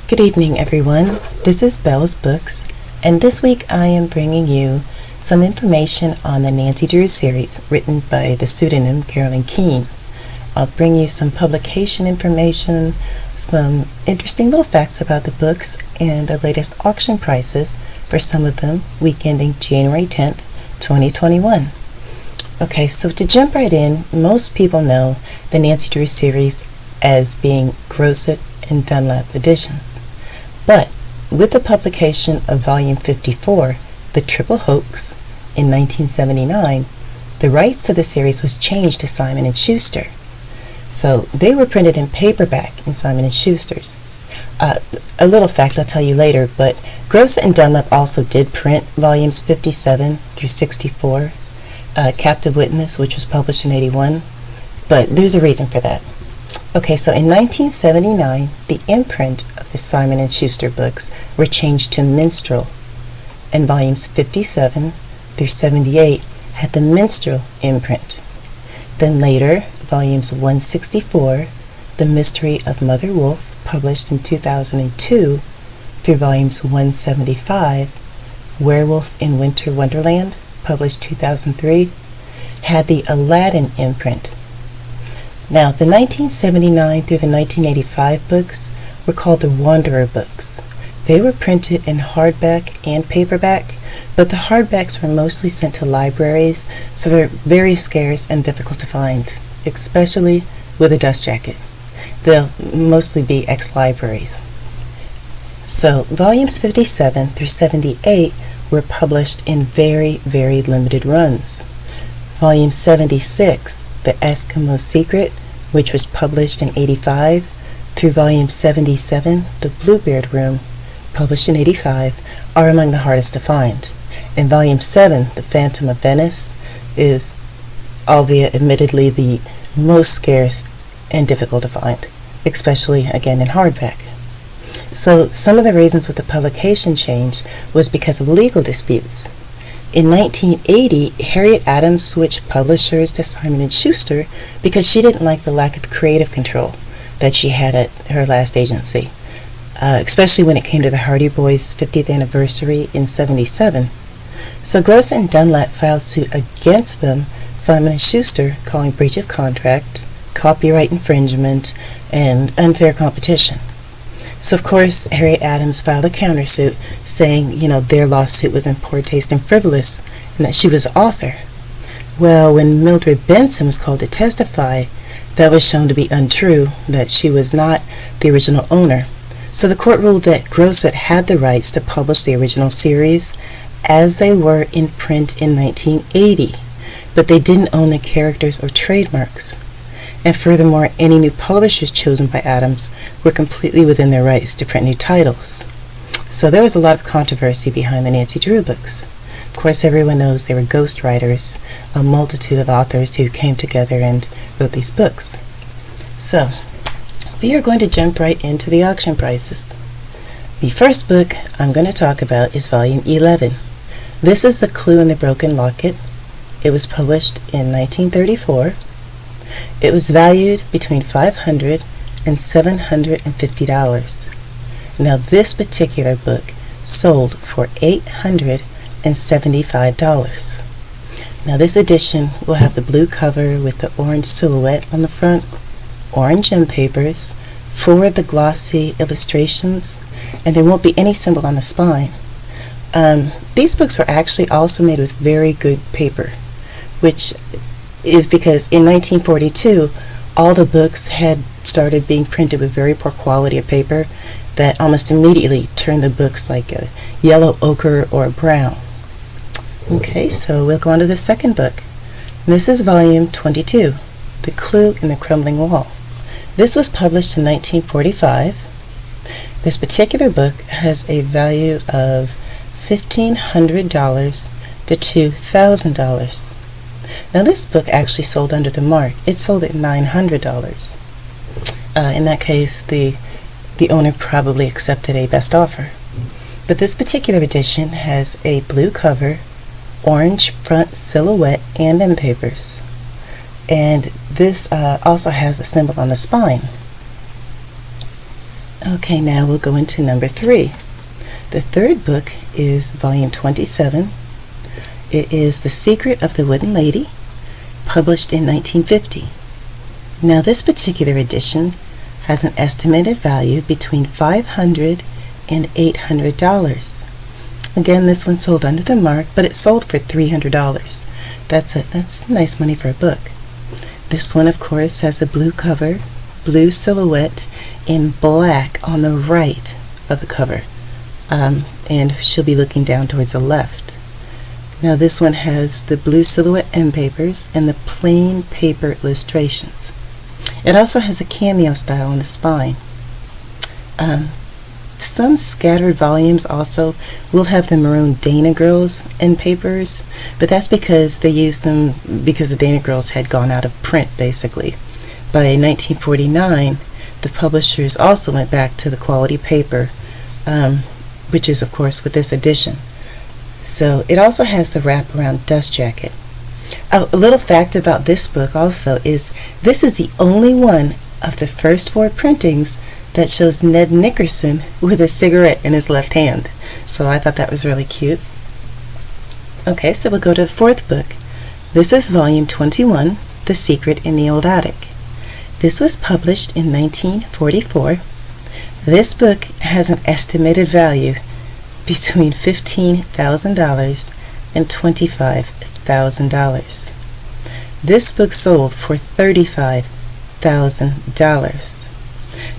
Good evening, everyone. This is Belle's Books, and this week I am bringing you some information on the Nancy Drew series written by the pseudonym Carolyn Keene. I'll bring you some publication information, some interesting little facts about the books, and the latest auction prices for some of them, week ending January 10th, 2021. Okay, so to jump right in, most people know the Nancy Drew series as being Grosset and Dunlap editions. But with the publication of Volume 54, The Triple Hoax, in 1979, the rights to the series was changed to Simon & Schuster. So they were printed in paperback in Simon & Schuster's. A little fact I'll tell you later, but Grosset and Dunlap also did print volumes 57 through 64, Captive Witness, which was published in 81, but there's a reason for that. Okay, so in 1979, the imprint of the Simon & Schuster books were changed to Minstrel, and volumes 57 through 78 had the Minstrel imprint. Then later, volumes 164, The Mystery of Mother Wolf, published in 2002, through volumes 175, Werewolf in Winter Wonderland, published 2003, had the Aladdin imprint. Now, the 1979 through the 1985 books were called the Wanderer books. They were printed in hardback and paperback, but the hardbacks were mostly sent to libraries, so they're very scarce and difficult to find, especially with a dust jacket. They'll mostly be ex-libraries. So, volumes 57 through 78 were published in very, very limited runs. Volume 76, The Eskimo Secret, which was published in 85, through volume 77, The Bluebeard Room, published in 85, are among the hardest to find. And volume 7, The Phantom of Venice, is, albeit admittedly, the most scarce and difficult to find, especially, again, in hardback. So some of the reasons with the publication change was because of legal disputes. In 1980, Harriet Adams switched publishers to Simon & Schuster because she didn't like the lack of creative control that she had at her last agency, especially when it came to the Hardy Boys' 50th anniversary in 77. So Grosset and Dunlap filed suit against them, Simon & Schuster, calling breach of contract, copyright infringement, and unfair competition. So, of course, Harriet Adams filed a countersuit saying, their lawsuit was in poor taste and frivolous, and that she was the author. Well, when Mildred Benson was called to testify, that was shown to be untrue, that she was not the original owner. So the court ruled that Grosset had the rights to publish the original series as they were in print in 1980, but they didn't own the characters or trademarks. And furthermore, any new publishers chosen by Adams were completely within their rights to print new titles. So there was a lot of controversy behind the Nancy Drew books. Of course, everyone knows they were ghostwriters, a multitude of authors who came together and wrote these books. So, we are going to jump right into the auction prices. The first book I'm going to talk about is Volume 11. This is The Clue in the Broken Locket. It was published in 1934. It was valued between $500 and $750. Now this particular book sold for $875. Now this edition will have the blue cover with the orange silhouette on the front, orange end papers, 4 of the glossy illustrations, and there won't be any symbol on the spine. These books were actually also made with very good paper, which is because in 1942, all the books had started being printed with very poor quality of paper that almost immediately turned the books like a yellow ochre or a brown. Okay, so we'll go on to the second book. This is volume 22, The Clue in the Crumbling Wall. This was published in 1945. This particular book has a value of $1,500 to $2,000. Now this book actually sold under the mark. It sold at $900. In that case, the owner probably accepted a best offer. But this particular edition has a blue cover, orange front silhouette, and end papers. And this also has a symbol on the spine. Okay, now we'll go into number 3. The third book is volume 27. It is The Secret of the Wooden Lady, published in 1950. Now this particular edition has an estimated value between $500 and $800. Again, this one sold under the mark, but it sold for $300. That's nice money for a book. This one, of course, has a blue cover, blue silhouette, in black on the right of the cover, and she'll be looking down towards the left. Now this one has the blue silhouette end papers and the plain paper illustrations. It also has a cameo style on the spine. Some scattered volumes also will have the maroon Dana Girls end papers, but that's because they used them because the Dana Girls had gone out of print, basically. By 1949, the publishers also went back to the quality paper, which is, of course, with this edition. So it also has the wraparound dust jacket. Oh, a little fact about this book also is this is the only one of the first 4 printings that shows Ned Nickerson with a cigarette in his left hand. So I thought that was really cute. Okay, so we'll go to the 4th book. This is volume 21, The Secret in the Old Attic. This was published in 1944. This book has an estimated value between $15,000 and $25,000. This book sold for $35,000.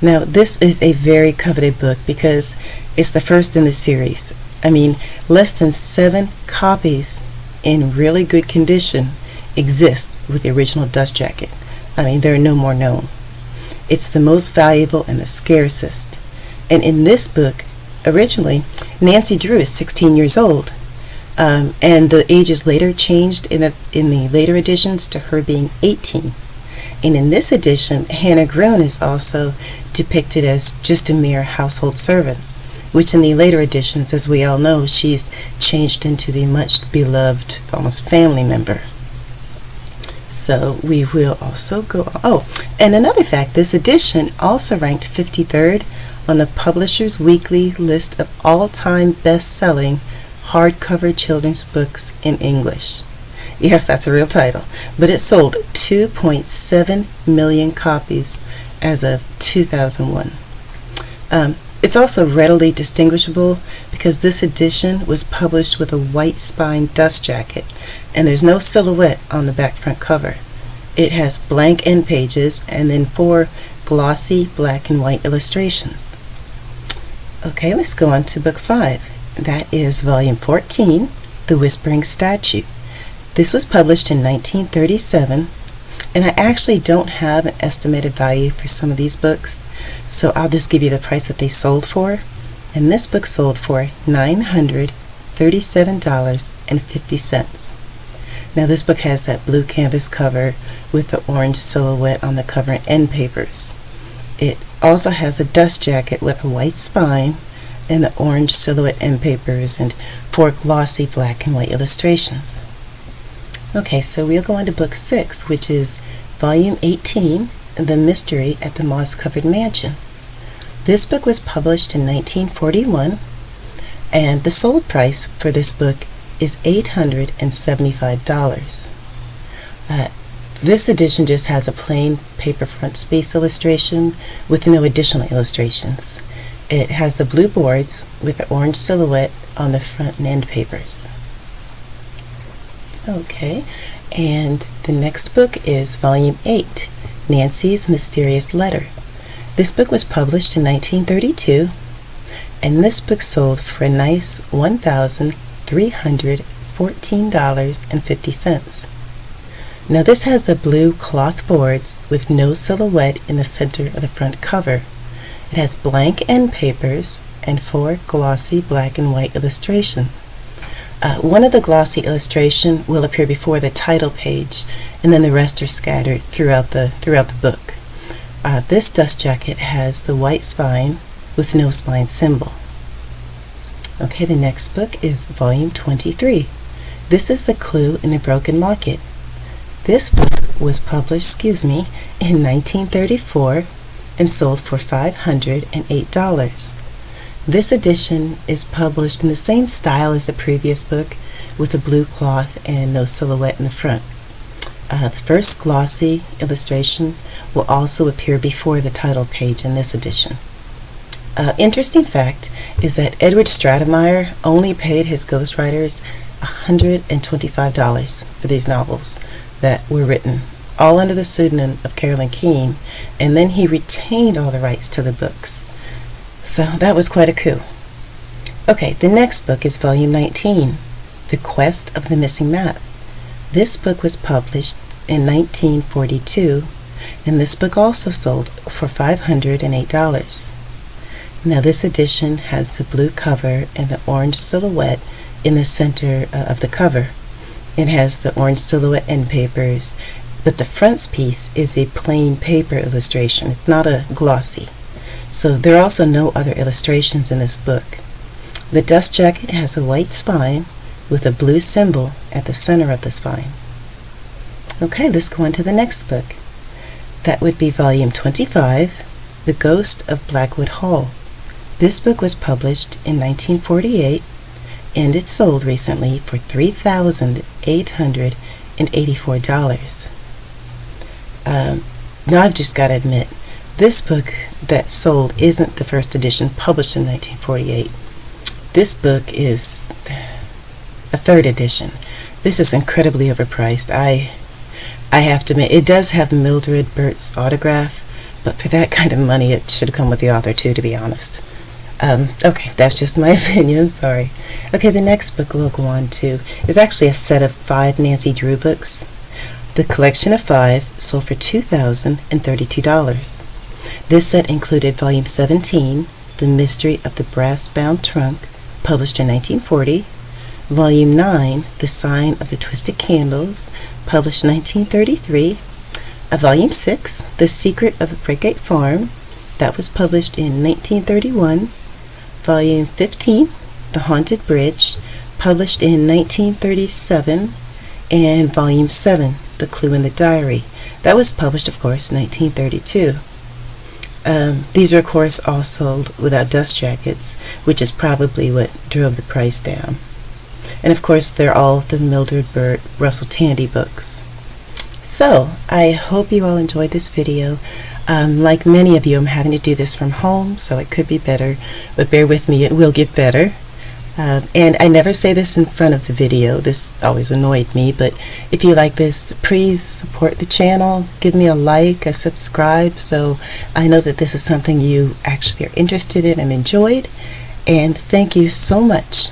Now, this is a very coveted book because it's the first in the series. I mean, less than 7 copies in really good condition exist with the original dust jacket. I mean, there are no more known. It's the most valuable and the scarcest. And in this book, originally, Nancy Drew is 16 years old. And the ages later changed in the later editions to her being 18. And in this edition, Hannah Groen is also depicted as just a mere household servant, which in the later editions, as we all know, she's changed into the much beloved, almost family member. So we will also go on. Oh, and another fact, this edition also ranked 53rd on the Publishers Weekly list of all-time best-selling hardcover children's books in English. Yes, that's a real title, but it sold 2.7 million copies as of 2001. It's also readily distinguishable because this edition was published with a white spine dust jacket, and there's no silhouette on the back front cover. It has blank end pages and then 4 glossy black and white illustrations. Okay, let's go on to book 5. That is volume 14, The Whispering Statue. This was published in 1937, and I actually don't have an estimated value for some of these books, so I'll just give you the price that they sold for. And this book sold for $937.50. Now this book has that blue canvas cover with the orange silhouette on the cover and end papers. It also has a dust jacket with a white spine and the orange silhouette end papers and 4 glossy black and white illustrations. Okay, so we'll go on to book 6, which is volume 18, The Mystery at the Moss-Covered Mansion. This book was published in 1941, and the sold price for this book is $875. This edition just has a plain paper frontispiece illustration with no additional illustrations. It has the blue boards with the orange silhouette on the front and end papers. Okay, and the next book is volume 8, Nancy's Mysterious Letter. This book was published in 1932, and this book sold for a nice $1,314.50. Now this has the blue cloth boards with no silhouette in the center of the front cover. It has blank end papers and 4 glossy black and white illustrations. One of the glossy illustration will appear before the title page, and then the rest are scattered throughout the book. This dust jacket has the white spine with no spine symbol. Okay, the next book is volume 23. This is The Clue in the Broken Locket. This book was published, in 1934, and sold for $508. This edition is published in the same style as the previous book, with a blue cloth and no silhouette in the front. The first glossy illustration will also appear before the title page in this edition. Interesting fact is that Edward Stratemeyer only paid his ghostwriters $125 for these novels that were written, all under the pseudonym of Carolyn Keene, and then he retained all the rights to the books. So that was quite a coup. Okay, the next book is Volume 19, The Quest of the Missing Map. This book was published in 1942, and this book also sold for $508. Now this edition has the blue cover and the orange silhouette in the center of the cover. It has the orange silhouette end papers, but the front piece is a plain paper illustration. It's not a glossy. So there are also no other illustrations in this book. The dust jacket has a white spine with a blue symbol at the center of the spine. Okay, let's go on to the next book. That would be Volume 25, The Ghost of Blackwood Hall. This book was published in 1948, and it sold recently for $3,884. Now I've just got to admit, this book that sold isn't the first edition published in 1948. This book is a third edition. This is incredibly overpriced. I have to admit, it does have Mildred Burt's autograph, but for that kind of money it should have come with the author too, to be honest. Okay, that's just my opinion, sorry. Okay, the next book we'll go on to is actually a set of 5 Nancy Drew books. The collection of 5 sold for $2,032. This set included Volume 17, The Mystery of the Brass-Bound Trunk, published in 1940, Volume 9, The Sign of the Twisted Candles, published in 1933, Volume 6, The Secret of the Brickgate Farm, that was published in 1931, Volume 15, The Haunted Bridge, published in 1937, and Volume 7, The Clue in the Diary. That was published, of course, in 1932. These are, of course, all sold without dust jackets, which is probably what drove the price down. And, of course, they're all the Mildred Burt Russell Tandy books. So, I hope you all enjoyed this video. Like many of you, I'm having to do this from home, so it could be better, but bear with me, it will get better. And I never say this in front of the video. This always annoyed me, but if you like this, please support the channel. Give me a like, a subscribe, so I know that this is something you actually are interested in and enjoyed. And thank you so much.